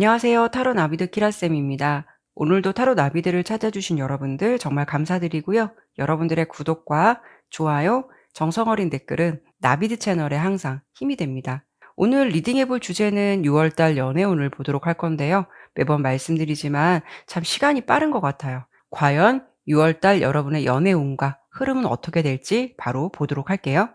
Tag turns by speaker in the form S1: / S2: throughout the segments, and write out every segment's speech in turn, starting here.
S1: 안녕하세요. 타로 나비드 키라쌤입니다. 오늘도 타로 나비들을 찾아주신 여러분들 정말 감사드리고요. 여러분들의 구독과 좋아요, 정성어린 댓글은 나비드 채널에 항상 힘이 됩니다. 오늘 리딩해볼 주제는 6월달 연애운을 보도록 할 건데요. 매번 말씀드리지만 참 시간이 빠른 것 같아요. 과연 6월달 여러분의 연애운과 흐름은 어떻게 될지 바로 보도록 할게요.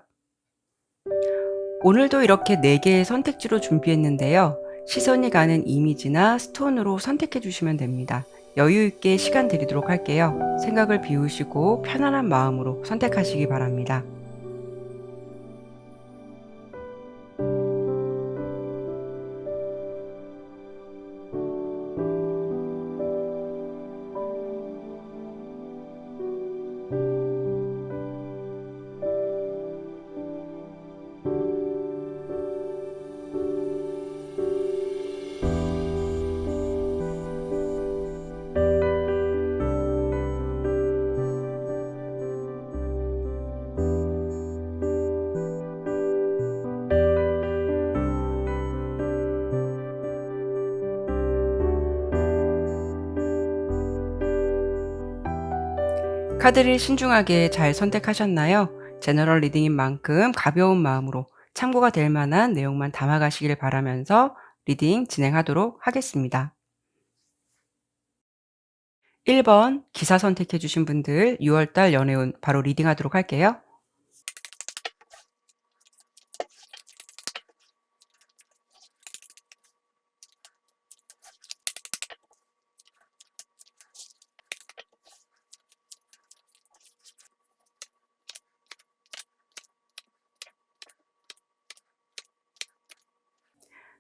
S1: 오늘도 이렇게 4개의 선택지로 준비했는데요. 시선이 가는 이미지나 스톤으로 선택해 주시면 됩니다. 여유 있게 시간 드리도록 할게요. 생각을 비우시고 편안한 마음으로 선택하시기 바랍니다. 카드를 신중하게 잘 선택하셨나요? 제너럴 리딩인 만큼 가벼운 마음으로 참고가 될 만한 내용만 담아가시길 바라면서 리딩 진행하도록 하겠습니다. 1번 기사 선택해 주신 분들 6월달 연애운 바로 리딩하도록 할게요.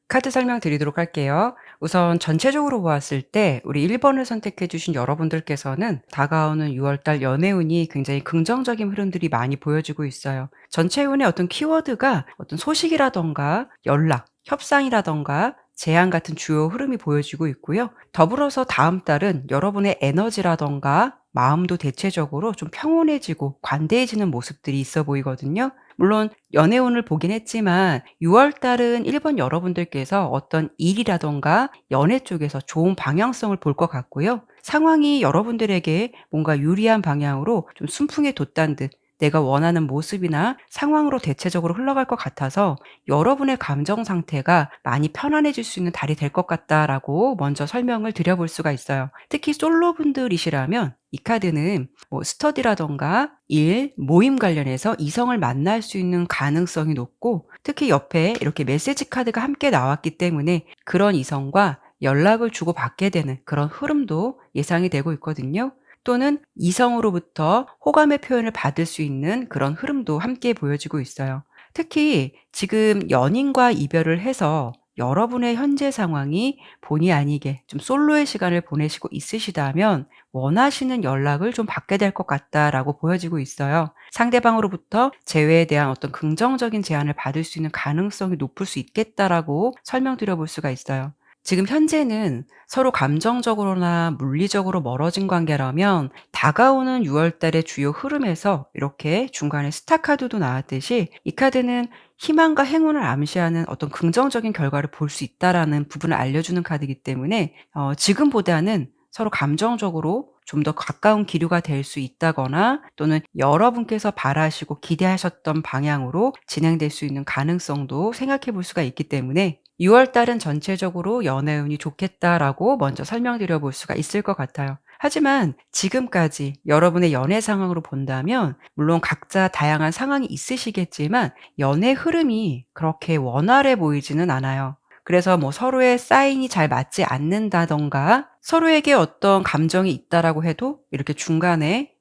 S1: 카드 설명드리도록 할게요. 우선 전체적으로 보았을 때 우리 1번을 선택해 주신 여러분들께서는 다가오는 6월달 연애운이 굉장히 긍정적인 흐름들이 많이 보여지고 있어요. 전체 운의 어떤 키워드가 어떤 소식이라던가 연락, 협상이라던가 제안 같은 주요 흐름이 보여지고 있고요. 더불어서 다음 달은 여러분의 에너지라던가 마음도 대체적으로 좀 평온해지고 관대해지는 모습들이 있어 보이거든요. 물론 연애운을 보긴 했지만 6월 달은 1번 여러분들께서 어떤 일이라던가 연애 쪽에서 좋은 방향성을 볼 것 같고요. 상황이 여러분들에게 뭔가 유리한 방향으로 좀 순풍에 돋단 듯 내가 원하는 모습이나 상황으로 대체적으로 흘러갈 것 같아서 여러분의 감정 상태가 많이 편안해질 수 있는 달이 될 것 같다라고 먼저 설명을 드려볼 수가 있어요. 특히 솔로분들이시라면 이 카드는 뭐 스터디라던가 일, 모임 관련해서 이성을 만날 수 있는 가능성이 높고 특히 옆에 이렇게 메시지 카드가 함께 나왔기 때문에 그런 이성과 연락을 주고받게 되는 그런 흐름도 예상이 되고 있거든요. 또는 이성으로부터 호감의 표현을 받을 수 있는 그런 흐름도 함께 보여지고 있어요. 특히 지금 연인과 이별을 해서 여러분의 현재 상황이 본의 아니게 좀 솔로의 시간을 보내시고 있으시다면 원하시는 연락을 좀 받게 될 것 같다라고 보여지고 있어요. 상대방으로부터 재회에 대한 어떤 긍정적인 제안을 받을 수 있는 가능성이 높을 수 있겠다라고 설명드려 볼 수가 있어요. 지금 현재는 서로 감정적으로나 물리적으로 멀어진 관계라면 다가오는 6월 달의 주요 흐름에서 이렇게 중간에 스타 카드도 나왔듯이 이 카드는 희망과 행운을 암시하는 어떤 긍정적인 결과를 볼 수 있다라는 부분을 알려주는 카드이기 때문에 지금보다는 서로 감정적으로 좀 더 가까운 기류가 될 수 있다거나 또는 여러분께서 바라시고 기대하셨던 방향으로 진행될 수 있는 가능성도 생각해 볼 수가 있기 때문에 6월 달은 전체적으로 연애운이 좋겠다라고 먼저 설명드려 볼 수가 있을 것 같아요. 하지만 지금까지 여러분의 연애 상황으로 본다면 물론 각자 다양한 상황이 있으시겠지만 연애 흐름이 그렇게 원활해 보이지는 않아요. 그래서 뭐 서로의 사인이 잘 맞지 않는다던가 서로에게 어떤 감정이 있다라고 해도 이렇게 중간에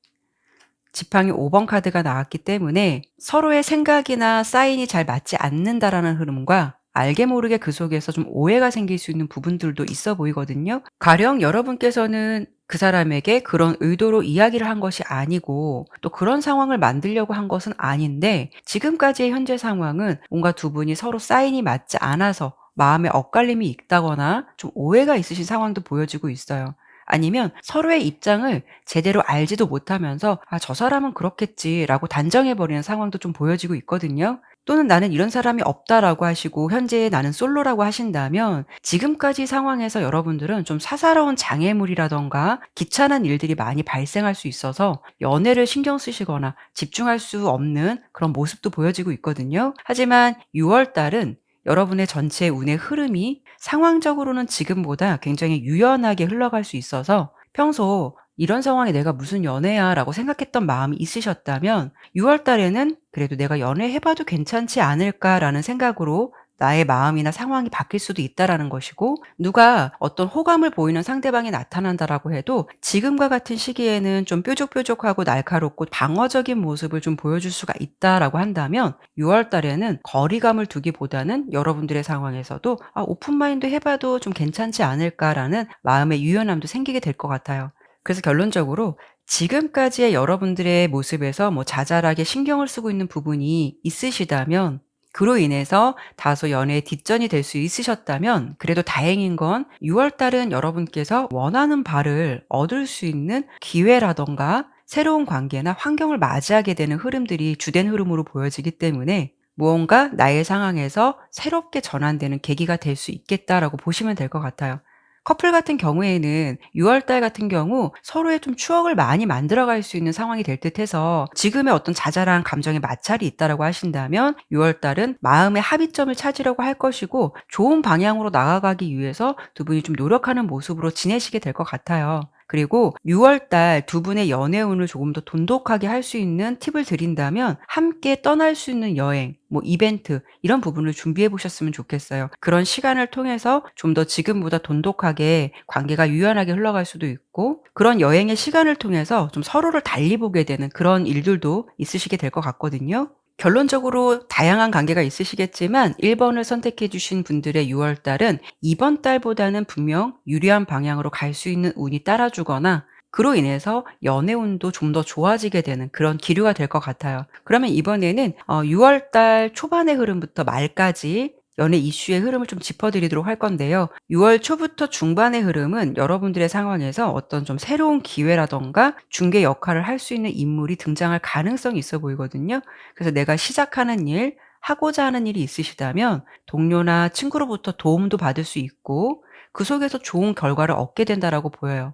S1: 지팡이 5번 카드가 나왔기 때문에 서로의 생각이나 사인이 잘 맞지 않는다라는 흐름과 알게 모르게 그 속에서 좀 오해가 생길 수 있는 부분들도 있어 보이거든요. 가령 여러분께서는 그 사람에게 그런 의도로 이야기를 한 것이 아니고 또 그런 상황을 만들려고 한 것은 아닌데 지금까지의 현재 상황은 뭔가 두 분이 서로 사인이 맞지 않아서 마음에 엇갈림이 있다거나 좀 오해가 있으신 상황도 보여지고 있어요. 아니면 서로의 입장을 제대로 알지도 못하면서 '아 저 사람은 그렇겠지.'라고 단정해 버리는 상황도 좀 보여지고 있거든요. 또는 '나는 이런 사람이 없다.'라고 하시고 현재 '나는 솔로'라고 하신다면 지금까지 상황에서 여러분들은 좀 사사로운 장애물이라든가 귀찮은 일들이 많이 발생할 수 있어서 연애를 신경 쓰시거나 집중할 수 없는 그런 모습도 보여지고 있거든요. 하지만 6월 달은 여러분의 전체 운의 흐름이 상황적으로는 지금보다 굉장히 유연하게 흘러갈 수 있어서 평소 '이런 상황에 내가 무슨 연애야.'라고 생각했던 마음이 있으셨다면 6월 달에는 '그래도 내가 연애해 봐도 괜찮지 않을까.'라는 생각으로 나의 마음이나 상황이 바뀔 수도 있다라는 것이고, 누가 어떤 호감을 보이는 상대방이 나타난다라고 해도 지금과 같은 시기에는 좀 뾰족뾰족하고 날카롭고 방어적인 모습을 좀 보여줄 수가 있다라고 한다면 6월 달에는 거리감을 두기보다는 여러분들의 상황에서도 '아 오픈 마인드 해 봐도 좀 괜찮지 않을까.'라는 마음의 유연함도 생기게 될 것 같아요. 그래서 결론적으로 지금까지의 여러분들의 모습에서 뭐 자잘하게 신경을 쓰고 있는 부분이 있으시다면, 그로 인해서 다소 연애에 뒷전이 될 수 있으셨다면 그래도 다행인 건 6월 달은 여러분께서 원하는 바를 얻을 수 있는 기회라든가 새로운 관계나 환경을 맞이하게 되는 흐름들이 주된 흐름으로 보여지기 때문에 무언가 나의 상황에서 새롭게 전환되는 계기가 될 수 있겠다라고 보시면 될 것 같아요. 커플 같은 경우에는 6월 달 같은 경우 서로의 좀 추억을 많이 만들어 갈 수 있는 상황이 될 듯해서 지금의 어떤 자잘한 감정에 마찰이 있다라고 하신다면 6월 달은 마음의 합의점을 찾으려고 할 것이고 좋은 방향으로 나아가기 위해서 두 분이 좀 노력하는 모습으로 지내시게 될 것 같아요. 그리고 6월 달 두 분의 연애운을 조금 더 돈독하게 할 수 있는 팁을 드린다면 함께 떠날 수 있는 여행, 뭐 이벤트 이런 부분을 준비해 보셨으면 좋겠어요. 그런 시간을 통해서 좀 더 지금보다 돈독하게 관계가 유연하게 흘러갈 수도 있고, 그런 여행의 시간을 통해서 좀 서로를 달리 보게 되는 그런 일들도 있으시게 될 것 같거든요. 결론적으로 다양한 관계가 있으시겠지만 1 번을 선택해 주신 분들의 6월 달은 이번 달보다는 분명 유리한 방향으로 갈 수 있는 운이 따라 주거나 그로 인해서 연애운도 좀 더 좋아지게 되는 그런 기류가 될 것 같아요. 그러면 이번에는 6월 달 초반의 흐름부터 말까지 연애 이슈의 흐름을 좀 짚어 드리도록 할 건데요. 6월 초부터 중반의 흐름은 여러분들의 상황에서 어떤 좀 새로운 기회라든가 중개 역할을 할 수 있는 인물이 등장할 가능성이 있어 보이거든요. 그래서 내가 시작하는 일, 하고자 하는 일이 있으시다면 동료나 친구로부터 도움도 받을 수 있고 그 속에서 좋은 결과를 얻게 된다라고 보여요.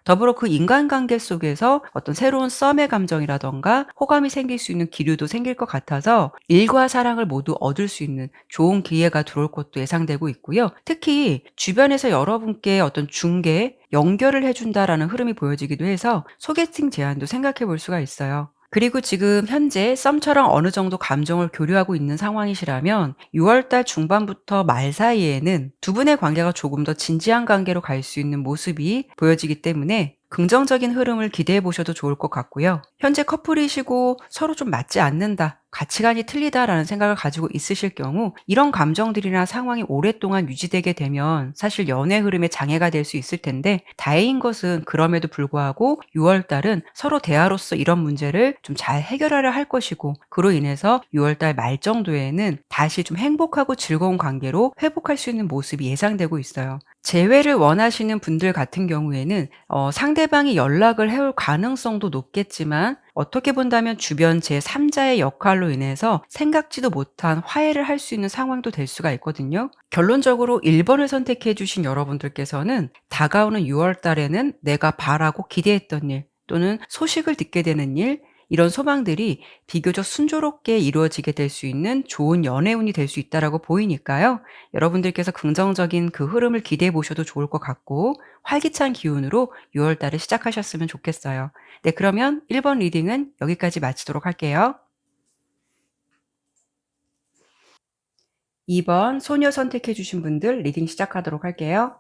S1: 더불어 그 인간관계 속에서 어떤 새로운 썸의 감정이라든가 호감이 생길 수 있는 기류도 생길 것 같아서 일과 사랑을 모두 얻을 수 있는 좋은 기회가 들어올 것도 예상되고 있고요. 특히 주변에서 여러분께 어떤 중개, 연결을 해 준다라는 흐름이 보여지기도 해서 소개팅 제안도 생각해 볼 수가 있어요. 그리고 지금 현재 썸처럼 어느 정도 감정을 교류하고 있는 상황이시라면 6월 달 중반부터 말 사이에는 두 분의 관계가 조금 더 진지한 관계로 갈 수 있는 모습이 보여지기 때문에 긍정적인 흐름을 기대해 보셔도 좋을 것 같고요. 현재 커플이시고 서로 좀 맞지 않는다, 가치관이 틀리다라는 생각을 가지고 있으실 경우 이런 감정들이나 상황이 오랫동안 유지되게 되면 사실 연애 흐름에 장애가 될 수 있을 텐데, 다행인 것은 그럼에도 불구하고 6월 달은 서로 대화로서 이런 문제를 좀 잘 해결하려 할 것이고 그로 인해서 6월 달 말 정도에는 다시 좀 행복하고 즐거운 관계로 회복할 수 있는 모습이 예상되고 있어요. 재회를 원하시는 분들 같은 경우에는 상대방이 연락을 해올 가능성도 높겠지만 어떻게 본다면 주변 제3 자의 역할로 인해서 생각지도 못한 화해를 할 수 있는 상황도 될 수가 있거든요. 결론적으로 1 번을 선택해 주신 여러분들께서는 다가오는 6월 달에는 내가 바라고 기대했던 일 또는 소식을 듣게 되는 일, 이런 소망들이 비교적 순조롭게 이루어지게 될 수 있는 좋은 연애운이 될 수 있다라고 보이니까요. 여러분들께서 긍정적인 그 흐름을 기대해 보셔도 좋을 것 같고 활기찬 기운으로 6월 달을 시작하셨으면 좋겠어요. 네, 그러면 1번 리딩은 여기까지 마치도록 할게요. 2번 소녀 선택해 주신 분들 리딩 시작하도록 할게요.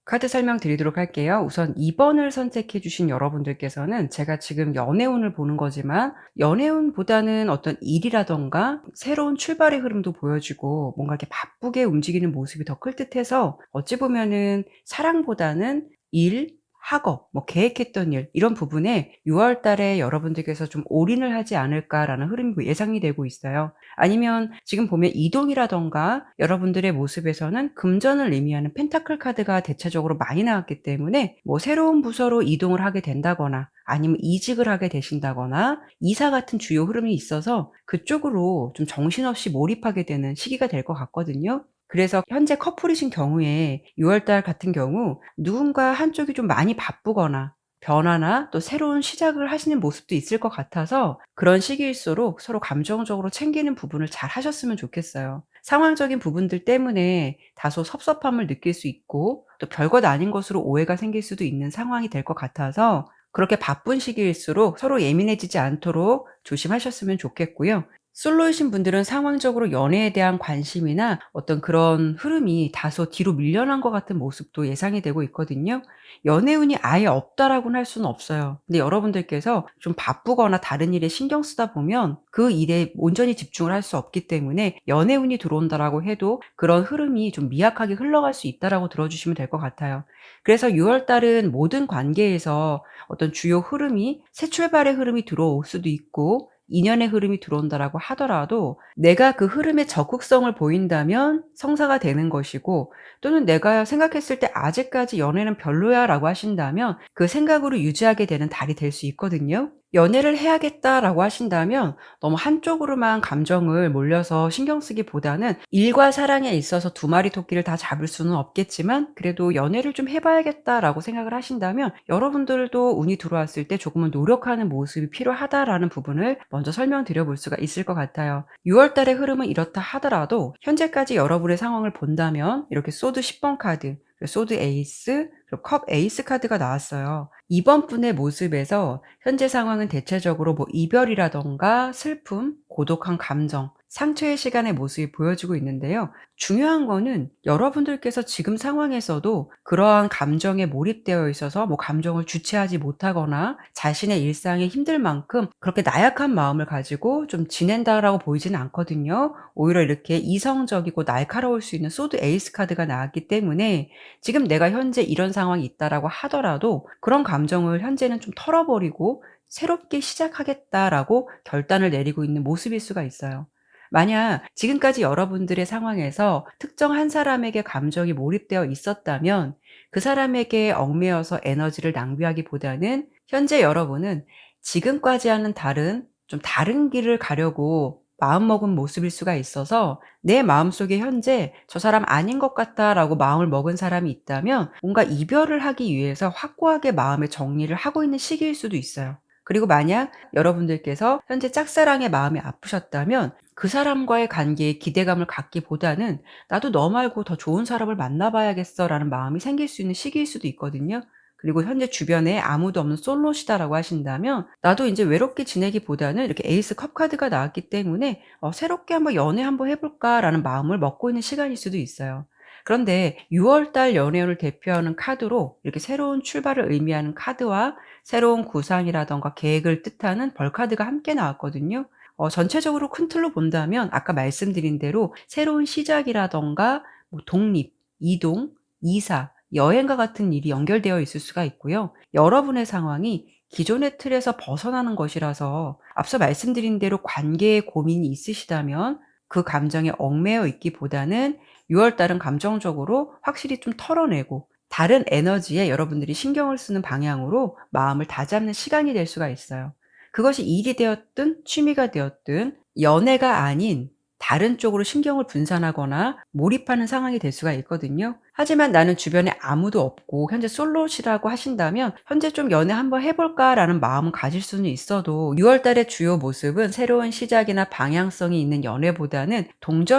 S1: 카드 설명드리도록 할게요. 우선 2 번을 선택해 주신 여러분들께서는 제가 지금 연애운을 보는 거지만 연애운보다는 어떤 일이라든가 새로운 출발의 흐름도 보여지고 뭔가 이렇게 바쁘게 움직이는 모습이 더 클 듯해서 어찌 보면은 사랑보다는 일, 학업, 뭐 계획했던 일 이런 부분에 6월 달에 여러분들께서 좀 올인을 하지 않을까라는 흐름이 예상이 되고 있어요. 아니면 지금 보면 이동이라든가 여러분들의 모습에서는 금전을 의미하는 펜타클 카드가 대체적으로 많이 나왔기 때문에 뭐 새로운 부서로 이동을 하게 된다거나 아니면 이직을 하게 되신다거나 이사 같은 주요 흐름이 있어서 그쪽으로 좀 정신없이 몰입하게 되는 시기가 될 것 같거든요. 그래서 현재 커플이신 경우에 6월 달 같은 경우 누군가 한쪽이 좀 많이 바쁘거나 변화나 또 새로운 시작을 하시는 모습도 있을 것 같아서 그런 시기일수록 서로 감정적으로 챙기는 부분을 잘 하셨으면 좋겠어요. 상황적인 부분들 때문에 다소 섭섭함을 느낄 수 있고 또 별것 아닌 것으로 오해가 생길 수도 있는 상황이 될 것 같아서 그렇게 바쁜 시기일수록 서로 예민해지지 않도록 조심하셨으면 좋겠고요. 솔로이신 분들은 상황적으로 연애에 대한 관심이나 어떤 그런 흐름이 다소 뒤로 밀려난 것 같은 모습도 예상이 되고 있거든요. 연애운이 아예 없다라고는 할 수는 없어요. 근데 여러분들께서 좀 바쁘거나 다른 일에 신경 쓰다 보면 그 일에 온전히 집중을 할 수 없기 때문에 연애운이 들어온다라고 해도 그런 흐름이 좀 미약하게 흘러갈 수 있다라고 들어주시면 될 것 같아요. 그래서 6월 달은 모든 관계에서 어떤 주요 흐름이 새 출발의 흐름이 들어올 수도 있고 인연의 흐름이 들어온다라고 하더라도 내가 그 흐름에 적극성을 보인다면 성사가 되는 것이고 또는 내가 생각했을 때 '아직까지 연애는 별로야.'라고 하신다면 그 생각으로 유지하게 되는 달이 될 수 있거든요. '연애를 해야겠다.'라고 하신다면 너무 한쪽으로만 감정을 몰려서 신경 쓰기보다는 일과 사랑에 있어서 두 마리 토끼를 다 잡을 수는 없겠지만 그래도 '연애를 좀 해 봐야겠다.'라고 생각을 하신다면 여러분들도 운이 들어왔을 때 조금은 노력하는 모습이 필요하다라는 부분을 먼저 설명드려 볼 수가 있을 것 같아요. 6월 달의 흐름은 이렇다 하더라도 현재까지 여러분의 상황을 본다면 이렇게 소드 10번 카드, 그리고 소드 에이스, 그리고 컵 에이스 카드가 나왔어요. 이번 분의 모습에서 현재 상황은 대체적으로 뭐 이별이라든가 슬픔, 고독한 감정, 상처의 시간의 모습이 보여지고 있는데요. 중요한 거는 여러분들께서 지금 상황에서도 그러한 감정에 몰입되어 있어서 뭐 감정을 주체하지 못하거나 자신의 일상이 힘들 만큼 그렇게 나약한 마음을 가지고 좀 지낸다라고 보이지는 않거든요. 오히려 이렇게 이성적이고 날카로울 수 있는 소드 에이스 카드가 나왔기 때문에 지금 내가 현재 이런 상황이 있다라고 하더라도 그런 감정을 현재는 좀 털어버리고 '새롭게 시작하겠다.'라고 결단을 내리고 있는 모습일 수가 있어요. 만약 지금까지 여러분들의 상황에서 특정 한 사람에게 감정이 몰입되어 있었다면 그 사람에게 얽매여서 에너지를 낭비하기보다는 현재 여러분은 지금까지와는 다른 좀 다른 길을 가려고 마음먹은 모습일 수가 있어서 내 마음속에 현재 '저 사람 아닌 것 같다.'라고 마음을 먹은 사람이 있다면 뭔가 이별을 하기 위해서 확고하게 마음의 정리를 하고 있는 시기일 수도 있어요. 그리고 만약 여러분들께서 현재 짝사랑의 마음이 아프셨다면 그 사람과의 관계에 기대감을 갖기보다는 '나도 너 말고 더 좋은 사람을 만나 봐야겠어.'라는 마음이 생길 수 있는 시기일 수도 있거든요. 그리고 현재 주변에 아무도 없는 솔로시다라고 하신다면 나도 인제 외롭게 지내기보다는 이렇게 에이스 컵 카드가 나왔기 때문에 '새롭게 한번 연애 한번 해 볼까.'라는 마음을 먹고 있는 시간일 수도 있어요. 그런데 6월 달 연애운을 대표하는 카드로 이렇게 새로운 출발을 의미하는 카드와 새로운 구상이라든가 계획을 뜻하는 벌 카드가 함께 나왔거든요. 전체적으로 큰 틀로 본다면 아까 말씀드린 대로 새로운 시작이라든가 뭐 독립, 이동, 이사, 여행과 같은 일이 연결되어 있을 수가 있고요. 여러분의 상황이 기존의 틀에서 벗어나는 것이라서 앞서 말씀드린 대로 관계에 고민이 있으시다면 그 감정에 얽매여 있기보다는 6월 달은 감정적으로 확실히 좀 털어내고 다른 에너지에 여러분들이 신경을 쓰는 방향으로 마음을 다잡는 시간이 될 수가 있어요. 그것이 일이 되었든 취미가 되었든 연애가 아닌 다른 쪽으로 신경을 분산하거나 몰입하는 상황이 될 수가 있거든요. 하지만 나는 주변에 아무도 없고 현재 솔로시라고 하신다면 '현재 좀 연애 한번 해 볼까.'라는 마음은 가질 수는 있어도 6월 달의 주요 모습은 새로운 시작이나 방향성이 있는 연애보다는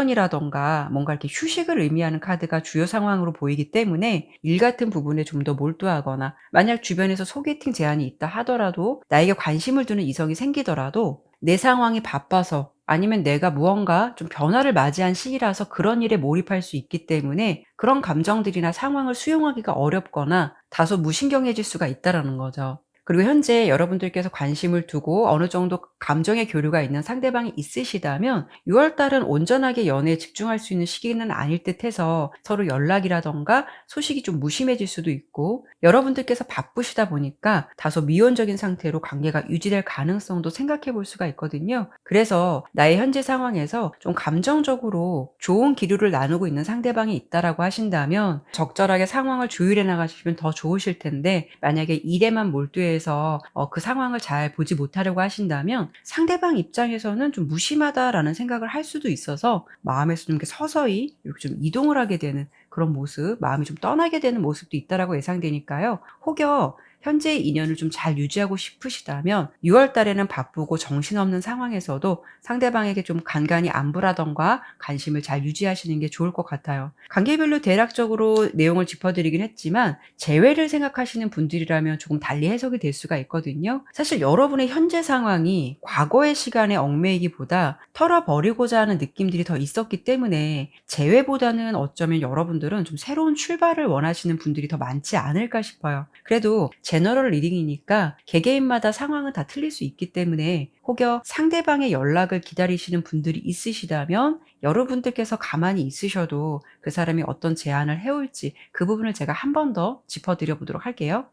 S1: 동전이라든가 뭔가 이렇게 휴식을 의미하는 카드가 주요 상황으로 보이기 때문에 일 같은 부분에 좀 더 몰두하거나 만약 주변에서 소개팅 제안이 있다 하더라도 나에게 관심을 두는 이성이 생기더라도 내 상황이 바빠서 아니면 내가 무언가 좀 변화를 맞이한 시기라서 그런 일에 몰입할 수 있기 때문에 그런 감정들이나 상황을 수용하기가 어렵거나 다소 무신경해질 수가 있다라는 거죠. 그리고 현재 여러분들께서 관심을 두고 어느 정도 감정의 교류가 있는 상대방이 있으시다면 6월 달은 온전하게 연애에 집중할 수 있는 시기는 아닐 듯해서 서로 연락이라든가 소식이 좀 무심해질 수도 있고, 여러분들께서 바쁘시다 보니까 다소 미온적인 상태로 관계가 유지될 가능성도 생각해 볼 수가 있거든요. 그래서 나의 현재 상황에서 좀 감정적으로 좋은 기류를 나누고 있는 상대방이 있다라고 하신다면 적절하게 상황을 조율해 나가시면 더 좋으실 텐데, 만약에 일에만 몰두해서 그 상황을 잘 보지 못하려고 하신다면 상대방 입장에서는 좀 무심하다라는 생각을 할 수도 있어서 마음에서 좀 이렇게 서서히 이렇게 좀 이동을 하게 되는 그런 모습, 마음이 좀 떠나게 되는 모습도 있다라고 예상되니까요. 혹여 현재의 인연을 좀 잘 유지하고 싶으시다면 6월 달에는 바쁘고 정신없는 상황에서도 상대방에게 좀 간간히 안부라든가 관심을 잘 유지하시는 게 좋을 것 같아요. 관계별로 대략적으로 내용을 짚어드리긴 했지만 재회를 생각하시는 분들이라면 조금 달리 해석이 될 수가 있거든요. 사실 여러분의 현재 상황이 과거의 시간에 얽매이기보다 털어버리고자 하는 느낌들이 더 있었기 때문에 재회보다는 어쩌면 여러분들은 좀 새로운 출발을 원하시는 분들이 더 많지 않을까 싶어요. 그래도 제너럴 리딩이니까 개개인마다 상황은 다 틀릴 수 있기 때문에 혹여 상대방의 연락을 기다리시는 분들이 있으시다면 여러분들께서 가만히 있으셔도 그 사람이 어떤 제안을 해올지 그 부분을 제가 한 번 더 짚어드려 보도록 할게요.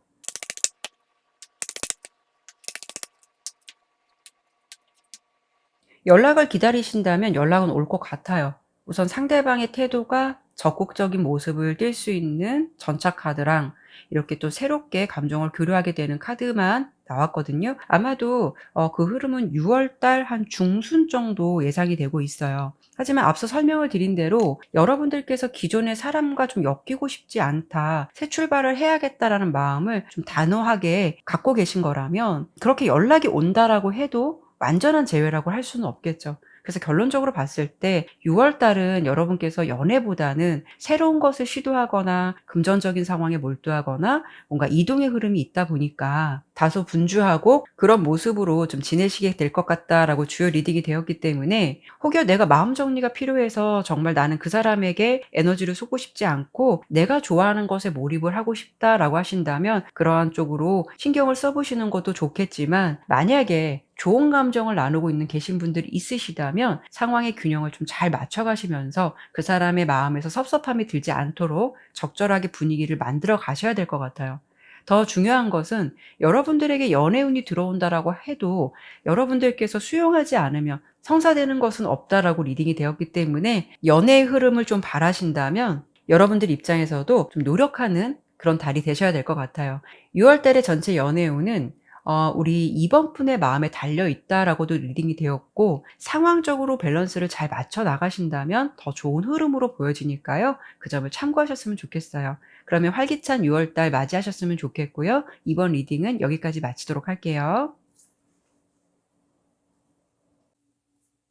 S1: 연락을 기다리신다면 연락은 올 것 같아요. 우선 상대방의 태도가 적극적인 모습을 띌 수 있는 전차 카드랑 이렇게 또 새롭게 감정을 교류하게 되는 카드만 나왔거든요. 아마도 그 흐름은 6월 달 한 중순 정도 예상이 되고 있어요. 하지만 앞서 설명을 드린 대로 여러분들께서 기존의 사람과 좀 엮이고 싶지 않다, 새 출발을 해야겠다라는 마음을 좀 단호하게 갖고 계신 거라면 그렇게 연락이 온다라고 해도 완전한 제외라고 할 수는 없겠죠. 그래서 결론적으로 봤을 때 6월 달은 여러분께서 연애보다는 새로운 것을 시도하거나 금전적인 상황에 몰두하거나 뭔가 이동의 흐름이 있다 보니까 다소 분주하고 그런 모습으로 좀 지내시게 될 것 같다라고 주요 리딩이 되었기 때문에, 혹여 내가 마음 정리가 필요해서 정말 나는 그 사람에게 에너지를 쏟고 싶지 않고 내가 좋아하는 것에 몰입을 하고 싶다라고 하신다면 그러한 쪽으로 신경을 써보시는 것도 좋겠지만, 만약에 좋은 감정을 나누고 있는 계신 분들이 있으시다면 상황의 균형을 좀 잘 맞춰 가시면서 그 사람의 마음에서 섭섭함이 들지 않도록 적절하게 분위기를 만들어 가셔야 될 것 같아요. 더 중요한 것은 여러분들에게 연애운이 들어온다라고 해도 여러분들께서 수용하지 않으면 성사되는 것은 없다라고 리딩이 되었기 때문에, 연애의 흐름을 좀 바라신다면 여러분들 입장에서도 좀 노력하는 그런 달이 되셔야 될 것 같아요. 6월 달의 전체 연애운은 우리 이번 분의 마음에 달려 있다라고도 리딩이 되었고, 상황적으로 밸런스를 잘 맞춰 나가신다면 더 좋은 흐름으로 보여지니까요. 그 점을 참고하셨으면 좋겠어요. 그러면 활기찬 6월 달 맞이하셨으면 좋겠고요. 이번 리딩은 여기까지 마치도록 할게요.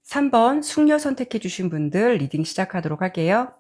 S1: 3번 숙녀 선택해 주신 분들 리딩 시작하도록 할게요.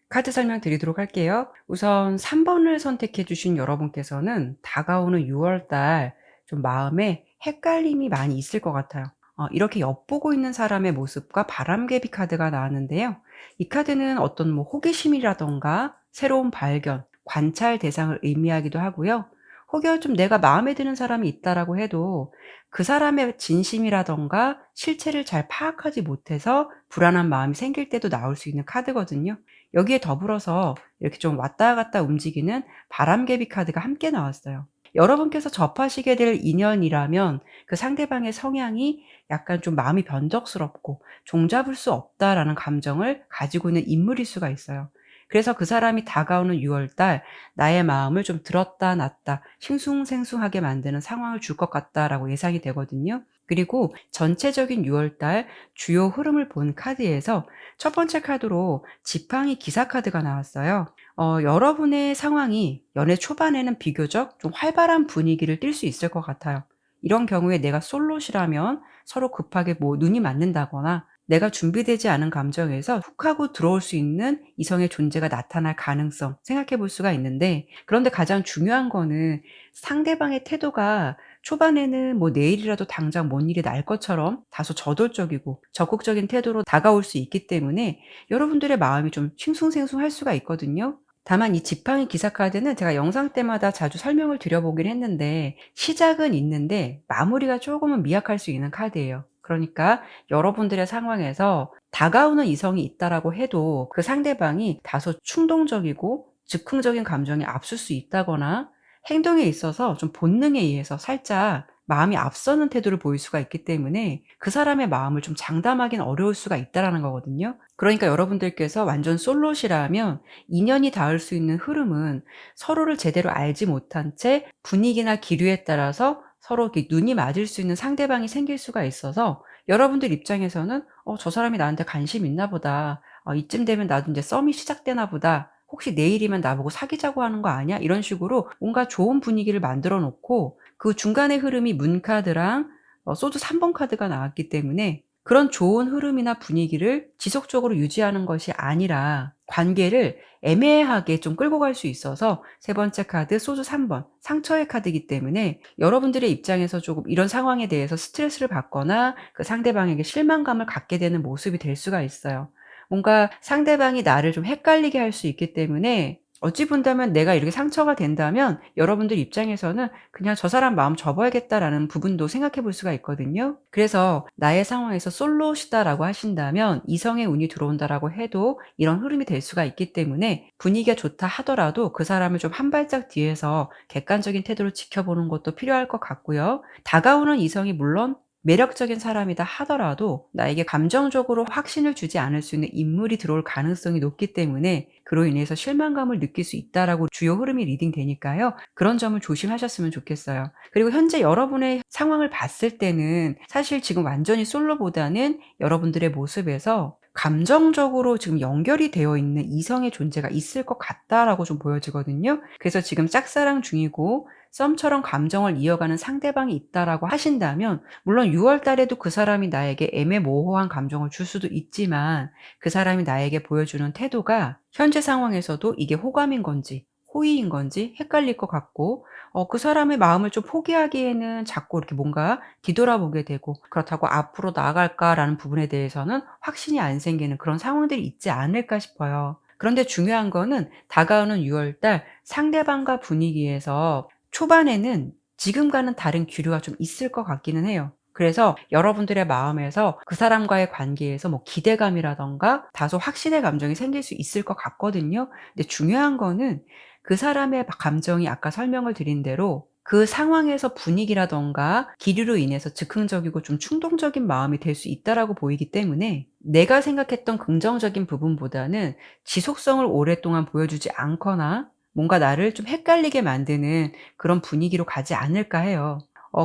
S1: 카드 설명드리도록 할게요. 우선 3 번을 선택해 주신 여러분께서는 다가오는 6월 달 좀 마음에 헷갈림이 많이 있을 것 같아요. 이렇게 엿보고 있는 사람의 모습과 바람개비 카드가 나왔는데요. 이 카드는 어떤 뭐 호기심이라든가 새로운 발견, 관찰 대상을 의미하기도 하고요. 혹여 좀 내가 마음에 드는 사람이 있다라고 해도 그 사람의 진심이라든가 실체를 잘 파악하지 못해서 불안한 마음이 생길 때도 나올 수 있는 카드거든요. 여기에 더불어서 이렇게 좀 왔다 갔다 움직이는 바람개비 카드가 함께 나왔어요. 여러분께서 접하시게 될 인연이라면 그 상대방의 성향이 약간 좀 마음이 변덕스럽고 종잡을 수 없다라는 감정을 가지고 있는 인물일 수가 있어요. 그래서 그 사람이 다가오는 6월 달 나의 마음을 좀 들었다 놨다 싱숭생숭하게 만드는 상황을 줄 것 같다라고 예상이 되거든요. 그리고 전체적인 6월 달 주요 흐름을 본 카드에서 첫 번째 카드로 지팡이 기사 카드가 나왔어요. 여러분의 상황이 연애 초반에는 비교적 좀 활발한 분위기를 띌 수 있을 것 같아요. 이런 경우에 내가 솔로시라면 서로 급하게 뭐 눈이 맞는다거나 내가 준비되지 않은 감정에서 훅 하고 들어올 수 있는 이성의 존재가 나타날 가능성 생각해 볼 수가 있는데, 그런데 가장 중요한 거는 상대방의 태도가 초반에는 뭐 내일이라도 당장 뭔 일이 날 것처럼 다소 저돌적이고 적극적인 태도로 다가올 수 있기 때문에 여러분들의 마음이 좀 싱숭생숭할 수가 있거든요. 다만 이 지팡이 기사 카드는 제가 영상 때마다 자주 설명을 드려보긴 했는데, 시작은 있는데 마무리가 조금은 미약할 수 있는 카드예요. 그러니까 여러분들의 상황에서 다가오는 이성이 있다라고 해도 그 상대방이 다소 충동적이고 즉흥적인 감정에 앞설 수 있다거나 행동에 있어서 좀 본능에 의해서 살짝 마음이 앞서는 태도를 보일 수가 있기 때문에 그 사람의 마음을 좀 장담하기는 어려울 수가 있다라는 거거든요. 그러니까 여러분들께서 완전 솔로시라면 인연이 닿을 수 있는 흐름은 서로를 제대로 알지 못한 채 분위기나 기류에 따라서 서로 이렇게 눈이 맞을 수 있는 상대방이 생길 수가 있어서, 여러분들 입장에서는 '저 사람이 나한테 관심 있나 보다. 이쯤 되면 나도 인제 썸이 시작되나 보다. 혹시 내일이면 나보고 사귀자고 하는 거 아니야?' 이런 식으로 뭔가 좋은 분위기를 만들어 놓고, 그 중간의 흐름이 문 카드랑 소주 3번 카드가 나왔기 때문에 그런 좋은 흐름이나 분위기를 지속적으로 유지하는 것이 아니라 관계를 애매하게 좀 끌고 갈 수 있어서, 세 번째 카드 소주 3번 상처의 카드이기 때문에 여러분들의 입장에서 조금 이런 상황에 대해서 스트레스를 받거나 그 상대방에게 실망감을 갖게 되는 모습이 될 수가 있어요. 뭔가 상대방이 나를 좀 헷갈리게 할 수 있기 때문에, 어찌 본다면 내가 이렇게 상처가 된다면 여러분들 입장에서는 '그냥 저 사람 마음 접어야겠다.'라는 부분도 생각해 볼 수가 있거든요. 그래서 나의 상황에서 솔로시다라고 하신다면, 이성의 운이 들어온다라고 해도 이런 흐름이 될 수가 있기 때문에, 분위기가 좋다 하더라도 그 사람을 좀 한 발짝 뒤에서 객관적인 태도로 지켜보는 것도 필요할 것 같고요. 다가오는 이성이 물론 매력적인 사람이다 하더라도 나에게 감정적으로 확신을 주지 않을 수 있는 인물이 들어올 가능성이 높기 때문에, 그로 인해서 실망감을 느낄 수 있다라고 주요 흐름이 리딩되니까요. 그런 점을 조심하셨으면 좋겠어요. 그리고 현재 여러분의 상황을 봤을 때는 사실 지금 완전히 솔로보다는 여러분들의 모습에서 감정적으로 지금 연결이 되어 있는 이성의 존재가 있을 것 같다라고 좀 보여지거든요. 그래서 지금 짝사랑 중이고 썸처럼 감정을 이어가는 상대방이 있다라고 하신다면, 물론 6월 달에도 그 사람이 나에게 애매모호한 감정을 줄 수도 있지만, 그 사람이 나에게 보여주는 태도가 현재 상황에서도 이게 호감인 건지 호의인 건지 헷갈릴 것 같고, 그 사람의 마음을 좀 포기하기에는 자꾸 이렇게 뭔가 뒤돌아보게 되고, 그렇다고 '앞으로 나아갈까?'라는 부분에 대해서는 확신이 안 생기는 그런 상황들이 있지 않을까 싶어요. 그런데 중요한 거는 다가오는 6월 달 상대방과 분위기에서 초반에는 지금과는 다른 기류가 좀 있을 것 같기는 해요. 그래서 여러분들의 마음에서 그 사람과의 관계에서 뭐 기대감이라든가 다소 확신의 감정이 생길 수 있을 것 같거든요. 근데 중요한 거는 그 사람의 감정이 아까 설명을 드린 대로 그 상황에서 분위기라든가 기류로 인해서 즉흥적이고 좀 충동적인 마음이 될 수 있다라고 보이기 때문에, 내가 생각했던 긍정적인 부분보다는 지속성을 오랫동안 보여주지 않거나 뭔가 나를 좀 헷갈리게 만드는 그런 분위기로 가지 않을까 해요.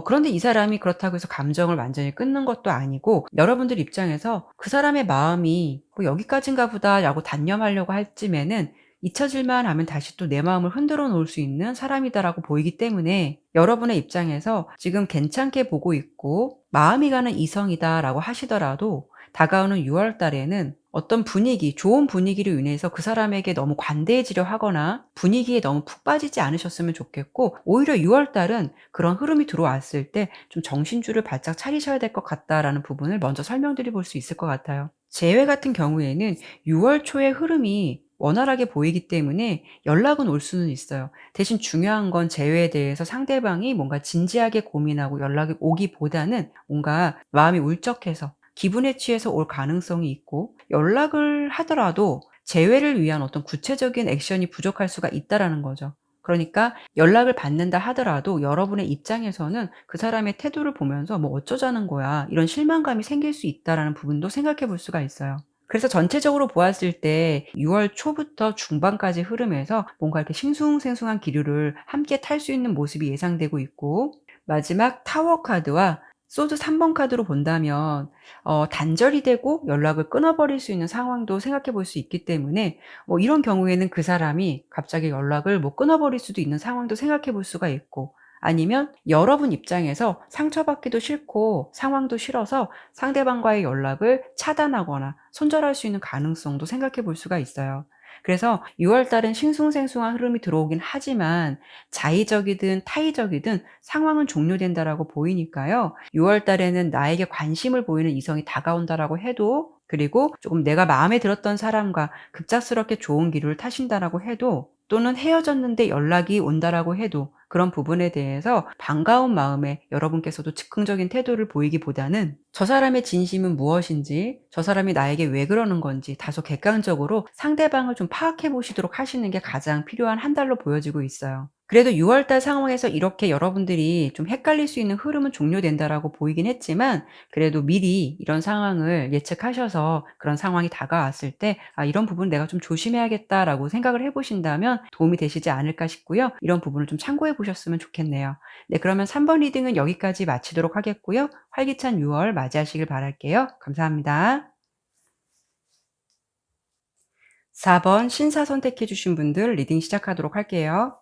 S1: 그런데 이 사람이 그렇다고 해서 감정을 완전히 끊는 것도 아니고, 여러분들 입장에서 '그 사람의 마음이 뭐 여기까지인가 보다.'라고 단념하려고 할 쯤에는 잊혀질만 하면 다시 또 내 마음을 흔들어 놓을 수 있는 사람이다라고 보이기 때문에, 여러분의 입장에서 지금 괜찮게 보고 있고 마음이 가는 이성이다라고 하시더라도 다가오는 6월 달에는 어떤 분위기, 좋은 분위기로 인해서 그 사람에게 너무 관대해지려 하거나 분위기에 너무 푹 빠지지 않으셨으면 좋겠고, 오히려 6월 달은 그런 흐름이 들어왔을 때 좀 '정신줄을 바짝 차리셔야 될 것 같다.'라는 부분을 먼저 설명드려 볼 수 있을 것 같아요. 재회 같은 경우에는 6월 초의 흐름이 원활하게 보이기 때문에 연락은 올 수는 있어요. 대신 중요한 건 재회에 대해서 상대방이 뭔가 진지하게 고민하고 연락이 오기보다는 뭔가 마음이 울적해서 기분에 취해서 올 가능성이 있고, 연락을 하더라도 재회를 위한 어떤 구체적인 액션이 부족할 수가 있다라는 거죠. 그러니까 연락을 받는다 하더라도 여러분의 입장에서는 그 사람의 태도를 보면서 '뭐 어쩌자는 거야.' 이런 실망감이 생길 수 있다라는 부분도 생각해 볼 수가 있어요. 그래서 전체적으로 보았을 때 6월 초부터 중반까지 흐름에서 뭔가 이렇게 싱숭생숭한 기류를 함께 탈 수 있는 모습이 예상되고 있고, 마지막 타워 카드와 소드 3번 카드로 본다면 단절이 되고 연락을 끊어 버릴 수 있는 상황도 생각해 볼 수 있기 때문에, 뭐 이런 경우에는 그 사람이 갑자기 연락을 뭐 끊어 버릴 수도 있는 상황도 생각해 볼 수가 있고, 아니면 여러분 입장에서 상처받기도 싫고 상황도 싫어서 상대방과의 연락을 차단하거나 손절할 수 있는 가능성도 생각해 볼 수가 있어요. 그래서 6월 달은 싱숭생숭한 흐름이 들어오긴 하지만 자의적이든 타의적이든 상황은 종료된다라고 보이니까요. 6월 달에는 나에게 관심을 보이는 이성이 다가온다라고 해도, 그리고 조금 내가 마음에 들었던 사람과 급작스럽게 좋은 기류를 타신다라고 해도, 또는 헤어졌는데 연락이 온다라고 해도 그런 부분에 대해서 반가운 마음에 여러분께서도 즉흥적인 태도를 보이기보다는 저 사람의 진심은 무엇인지, 저 사람이 나에게 왜 그러는 건지 다소 객관적으로 상대방을 좀 파악해 보시도록 하시는 게 가장 필요한 한 달로 보여지고 있어요. 그래도 6월 달 상황에서 이렇게 여러분들이 좀 헷갈릴 수 있는 흐름은 종료된다라고 보이긴 했지만, 그래도 미리 이런 상황을 예측하셔서 그런 상황이 다가왔을 때 '아, 이런 부분 내가 좀 조심해야겠다.'라고 생각을 해 보신다면 도움이 되시지 않을까 싶고요. 이런 부분을 좀 참고해 보셨으면 좋겠네요. 네, 그러면 3번 리딩은 여기까지 마치도록 하겠고요. 활기찬 6월 맞이하시길 바랄게요. 감사합니다. 4번 신사 선택해 주신 분들 리딩 시작하도록 할게요.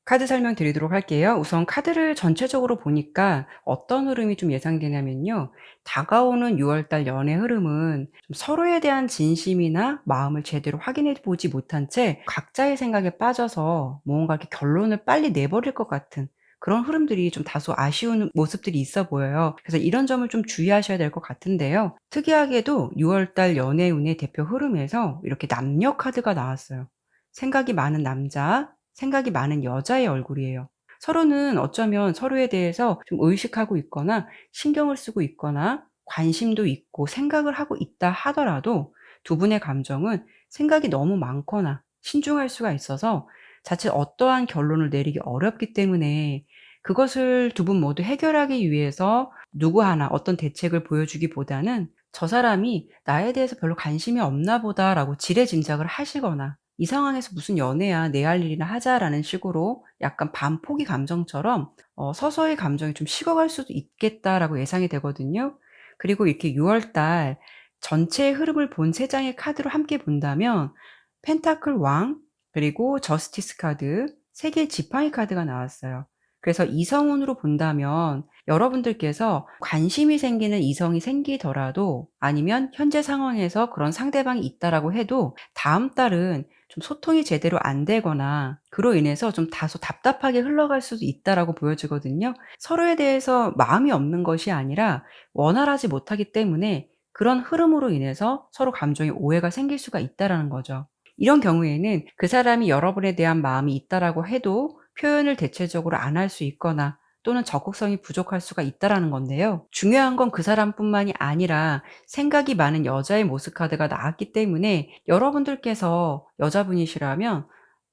S1: 카드 설명드리도록 할게요. 우선 카드를 전체적으로 보니까 어떤 흐름이 좀 예상되냐면요. 다가오는 6월 달 연애 흐름은 좀 서로에 대한 진심이나 마음을 제대로 확인해 보지 못한 채 각자의 생각에 빠져서 뭔가 이렇게 결론을 빨리 내버릴 것 같은 그런 흐름들이 좀 다소 아쉬운 모습들이 있어 보여요. 그래서 이런 점을 좀 주의하셔야 될 것 같은데요. 특이하게도 6월 달 연애운의 대표 흐름에서 이렇게 남녀 카드가 나왔어요. 생각이 많은 남자, 생각이 많은 여자의 얼굴이에요. 서로는 어쩌면 서로에 대해서 좀 의식하고 있거나 신경을 쓰고 있거나 관심도 있고 생각을 하고 있다 하더라도 두 분의 감정은 생각이 너무 많거나 신중할 수가 있어서 자칫 어떠한 결론을 내리기 어렵기 때문에, 그것을 두 분 모두 해결하기 위해서 누구 하나 어떤 대책을 보여주기보다는 '저 사람이 나에 대해서 별로 관심이 없나 보다.'라고 지레짐작을 하시거나 '이 상황에서 무슨 연애야. 내 할 일이나 하자.'라는 식으로 약간 반포기 감정처럼 서서히 감정이 좀 식어갈 수도 있겠다라고 예상이 되거든요. 그리고 이렇게 6월 달 전체의 흐름을 본 3 장의 카드로 함께 본다면 펜타클 왕, 그리고 저스티스 카드, 3 개의 지팡이 카드가 나왔어요. 그래서 이성운으로 본다면 여러분들께서 관심이 생기는 이성이 생기더라도, 아니면 현재 상황에서 그런 상대방이 있다라고 해도 다음 달은 좀 소통이 제대로 안 되거나 그로 인해서 좀 다소 답답하게 흘러갈 수도 있다라고 보여지거든요. 서로에 대해서 마음이 없는 것이 아니라 원활하지 못하기 때문에 그런 흐름으로 인해서 서로 감정의 오해가 생길 수가 있다라는 거죠. 이런 경우에는 그 사람이 여러분에 대한 마음이 있다라고 해도 표현을 대체적으로 안 할 수 있거나 또는 적극성이 부족할 수가 있다라는 건데요. 중요한 건 그 사람뿐만이 아니라 생각이 많은 여자의 모습 카드가 나왔기 때문에 여러분들께서 여자분이시라면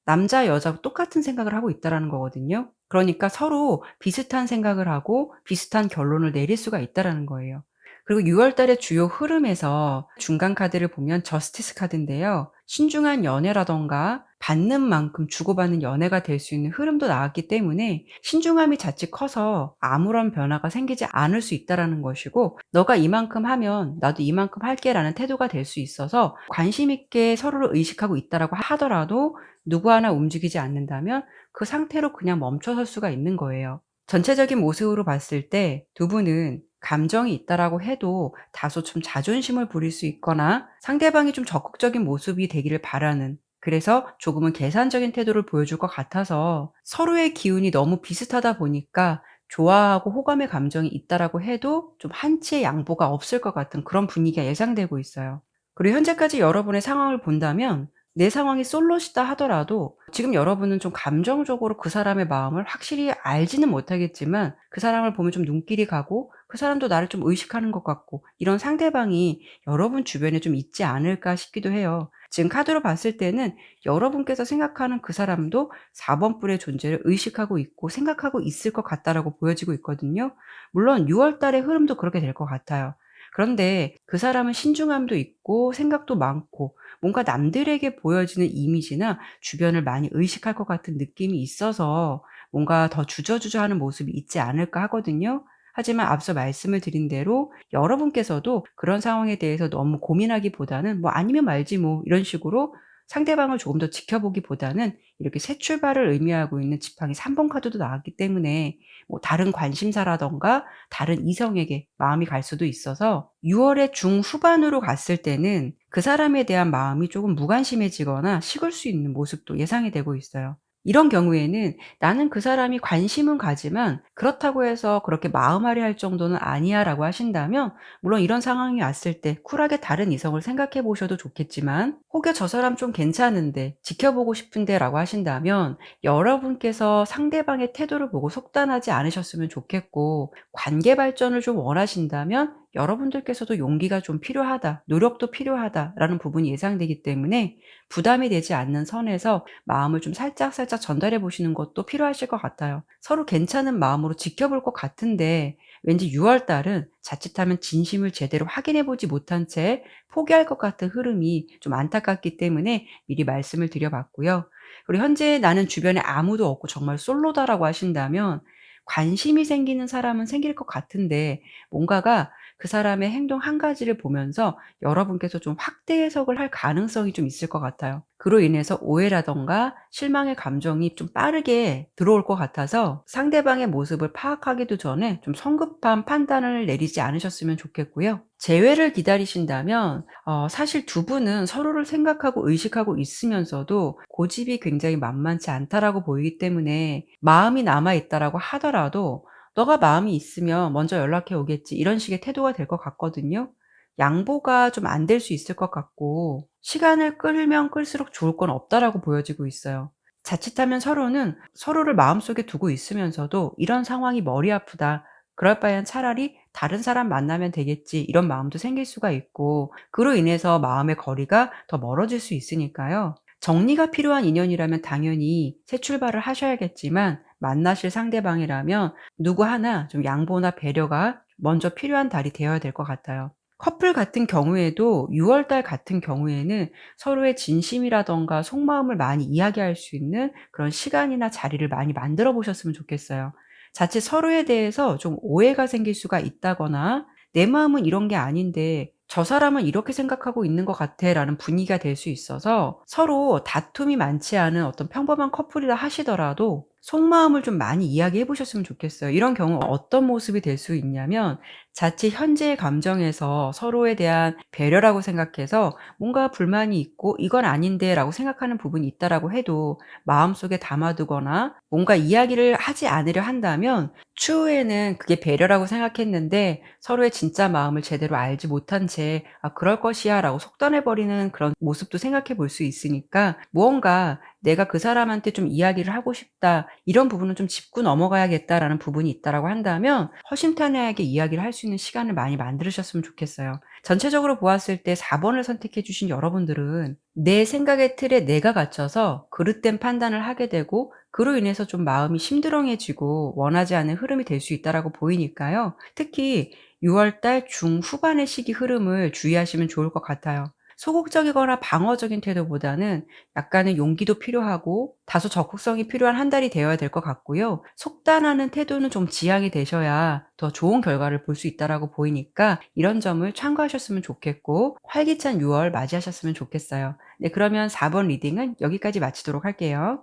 S1: 남자, 여자 똑같은 생각을 하고 있다라는 거거든요. 그러니까 서로 비슷한 생각을 하고 비슷한 결론을 내릴 수가 있다라는 거예요. 그리고 6월 달의 주요 흐름에서 중간 카드를 보면 저스티스 카드인데요. 신중한 연애라든가 받는 만큼 주고받는 연애가 될 수 있는 흐름도 나왔기 때문에 신중함이 자칫 커서 아무런 변화가 생기지 않을 수 있다라는 것이고, "너가 이만큼 하면 나도 이만큼 할게."라는 태도가 될 수 있어서 관심 있게 서로를 의식하고 있다라고 하더라도 누구 하나 움직이지 않는다면 그 상태로 그냥 멈춰설 수가 있는 거예요. 전체적인 모습으로 봤을 때 두 분은 감정이 있다라고 해도 다소 좀 자존심을 부릴 수 있거나 상대방이 좀 적극적인 모습이 되기를 바라는, 그래서 조금은 계산적인 태도를 보여줄 것 같아서 서로의 기운이 너무 비슷하다 보니까 좋아하고 호감의 감정이 있다라고 해도 좀 한치의 양보가 없을 것 같은 그런 분위기가 예상되고 있어요. 그리고 현재까지 여러분의 상황을 본다면 내 상황이 솔로시다 하더라도 지금 여러분은 좀 감정적으로 그 사람의 마음을 확실히 알지는 못하겠지만 그 사람을 보면 좀 눈길이 가고 그 사람도 나를 좀 의식하는 것 같고 이런 상대방이 여러분 주변에 좀 있지 않을까 싶기도 해요. 지금 카드로 봤을 때는 여러분께서 생각하는 그 사람도 4번 뿔의 존재를 의식하고 있고 생각하고 있을 것 같다라고 보여지고 있거든요. 물론 6월 달의 흐름도 그렇게 될 것 같아요. 그런데 그 사람은 신중함도 있고 생각도 많고 뭔가 남들에게 보여지는 이미지나 주변을 많이 의식할 것 같은 느낌이 있어서 뭔가 더 주저주저하는 모습이 있지 않을까 하거든요. 하지만 앞서 말씀을 드린 대로 여러분께서도 그런 상황에 대해서 너무 고민하기보다는 '뭐 아니면 말지 뭐.' 이런 식으로 상대방을 조금 더 지켜보기보다는 이렇게 새 출발을 의미하고 있는 지팡이 3번 카드도 나왔기 때문에 뭐 다른 관심사라든가 다른 이성에게 마음이 갈 수도 있어서 6 월의 중후반으로 갔을 때는 그 사람에 대한 마음이 조금 무관심해지거나 식을 수 있는 모습도 예상이 되고 있어요. 이런 경우에는 '나는 그 사람이 관심은 가지만 그렇다고 해서 그렇게 마음앓이 할 정도는 아니야.'라고 하신다면 물론 이런 상황이 왔을 때 쿨하게 다른 이성을 생각해 보셔도 좋겠지만 혹여 '저 사람 좀 괜찮은데 지켜보고 싶은데.'라고 하신다면 여러분께서 상대방의 태도를 보고 속단하지 않으셨으면 좋겠고 관계 발전을 좀 원하신다면 여러분들께서도 '용기가 좀 필요하다. 노력도 필요하다.'라는 부분이 예상되기 때문에 부담이 되지 않는 선에서 마음을 좀 살짝살짝 전달해 보시는 것도 필요하실 것 같아요. 서로 괜찮은 마음으로 지켜볼 것 같은데 왠지 6월 달은 자칫하면 진심을 제대로 확인해 보지 못한 채 포기할 것 같은 흐름이 좀 안타깝기 때문에 미리 말씀을 드려 봤고요. 그리고 현재 나는 주변에 아무도 없고 정말 솔로다라고 하신다면 관심이 생기는 사람은 생길 것 같은데 뭔가가 그 사람의 행동 한 가지를 보면서 여러분께서 좀 확대 해석을 할 가능성이 좀 있을 것 같아요. 그로 인해서 오해라든가 실망의 감정이 좀 빠르게 들어올 것 같아서 상대방의 모습을 파악하기도 전에 좀 성급한 판단을 내리지 않으셨으면 좋겠고요. 재회를 기다리신다면 사실 두 분은 서로를 생각하고 의식하고 있으면서도 고집이 굉장히 만만치 않다라고 보이기 때문에 마음이 남아 있다라고 하더라도 "너가 마음이 있으면 먼저 연락해 오겠지." 이런 식의 태도가 될 것 같거든요. 양보가 좀 안 될 수 있을 것 같고 '시간을 끌면 끌수록 좋을 건 없다.'라고 보여지고 있어요. 자칫하면 서로는 서로를 마음속에 두고 있으면서도 '이런 상황이 머리 아프다. 그럴 바에는 차라리 다른 사람 만나면 되겠지.' 이런 마음도 생길 수가 있고 그로 인해서 마음의 거리가 더 멀어질 수 있으니까요. 정리가 필요한 인연이라면 당연히 새 출발을 하셔야겠지만 만나실 상대방이라면 누구 하나 좀 양보나 배려가 먼저 필요한 달이 되어야 될 것 같아요. 커플 같은 경우에도 6월 달 같은 경우에는 서로의 진심이라든가 속마음을 많이 이야기할 수 있는 그런 시간이나 자리를 많이 만들어 보셨으면 좋겠어요. 자칫 서로에 대해서 좀 오해가 생길 수가 있다거나 '내 마음은 이런 게 아닌데 저 사람은 이렇게 생각하고 있는 것 같아.'라는 분위기가 될 수 있어서 서로 다툼이 많지 않은 어떤 평범한 커플이라 하시더라도 속마음을 좀 많이 이야기해 보셨으면 좋겠어요. 이런 경우 어떤 모습이 될 수 있냐면 자칫 현재의 감정에서 서로에 대한 배려라고 생각해서 뭔가 불만이 있고 '이건 아닌데.'라고 생각하는 부분이 있다라고 해도 마음속에 담아 두거나 뭔가 이야기를 하지 않으려 한다면 추후에는 그게 배려라고 생각했는데 서로의 진짜 마음을 제대로 알지 못한 채 '아 그럴 것이야.'라고 속단해 버리는 그런 모습도 생각해 볼 수 있으니까 무언가 '내가 그 사람한테 좀 이야기를 하고 싶다. 이런 부분은 좀 짚고 넘어가야겠다.'라는 부분이 있다라고 한다면 허심탄회하게 이야기를 할 수 있는 시간을 많이 만드셨으면 좋겠어요. 전체적으로 보았을 때 4 번을 선택해 주신 여러분들은 내 생각의 틀에 내가 갇혀서 그릇된 판단을 하게 되고 그로 인해서 좀 마음이 심드렁해지고 원하지 않는 흐름이 될 수 있다라고 보이니까요. 특히 6월 달 중후반의 시기 흐름을 주의하시면 좋을 것 같아요. 소극적이거나 방어적인 태도보다는 약간의 용기도 필요하고 다소 적극성이 필요한 한 달이 되어야 될 것 같고요. 속단하는 태도는 좀 지양이 되셔야 더 좋은 결과를 볼 수 있다라고 보이니까 이런 점을 참고하셨으면 좋겠고 활기찬 6월 맞이하셨으면 좋겠어요. 네, 그러면 4번 리딩은 여기까지 마치도록 할게요.